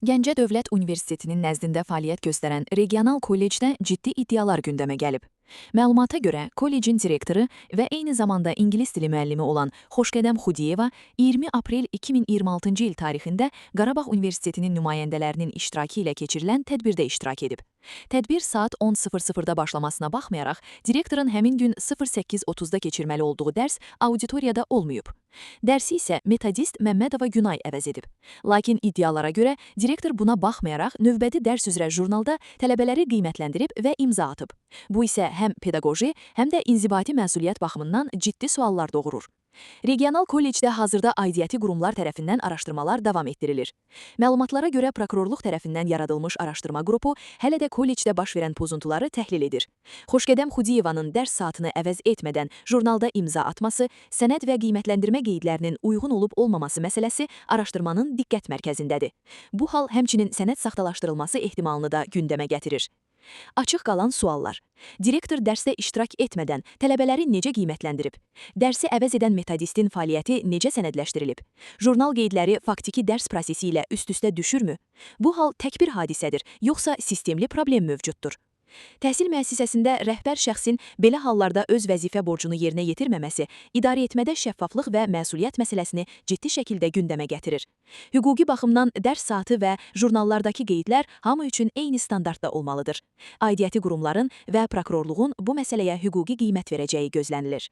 Gəncə Dövlət Universitetinin nəzdində fəaliyyət göstərən regional kollecdə ciddi iddialar gündəmə gəlib. Məlumata görə, kollecin direktoru və eyni zamanda ingilis dili müəllimi olan Xoşqədəm Xudiyeva 20 aprel 2026-cı il tarixində Qarabağ Universitetinin nümayəndələrinin iştirakı ilə keçirilən tədbirdə iştirak edib. Tədbir saat 10:00-da başlamasına baxmayaraq, direktorun həmin gün 08:30-da keçirməli olduğu dərs auditoriyada olmayıb. Dərsi isə metodist Məmmədova Günay əvəz edib. Lakin iddialara görə, direktor buna baxmayaraq növbəti dərs üzrə jurnalda tələbələri qiymətləndirib və imza atıb. Bu isə həm pedaqoji, həm də inzibati məsuliyyət baxımından ciddi suallar doğurur. Regional kollecdə hazırda aidiyyəti qurumlar tərəfindən araşdırmalar davam etdirilir. Məlumatlara görə prokurorluq tərəfindən yaradılmış araşdırma qrupu hələ də kollecdə baş verən pozuntuları təhlil edir. Xoşqədəm Xudiyevanın dərs saatını əvəz etmədən jurnalda imza atması, sənəd və qiymətləndirmə qeydlərinin uyğun olub-olmaması məsələsi araşdırmanın diqqət mərkəzindədir. Bu hal həmçinin sənəd saxtalaşdırılması ehtimalını da gündəmə gətirir. Açıq qalan suallar. Direktor dərsdə iştirak etmədən tələbələri necə qiymətləndirib? Dərsi əvəz edən metodistin fəaliyyəti necə sənədləşdirilib? Jurnal qeydləri faktiki dərs prosesi ilə üst-üstə düşürmü? Bu hal tək bir hadisədir, yoxsa sistemli problem mövcuddur? Təhsil müəssisəsində rəhbər şəxsin belə hallarda öz vəzifə borcunu yerinə yetirməməsi, idarəetmədə şəffaflıq və məsuliyyət məsələsini ciddi şəkildə gündəmə gətirir. Hüquqi baxımdan dərs saatı və jurnallardakı qeydlər hamı üçün eyni standartda olmalıdır. Aidiyyəti qurumların və prokurorluğun bu məsələyə hüquqi qiymət verəcəyi gözlənilir.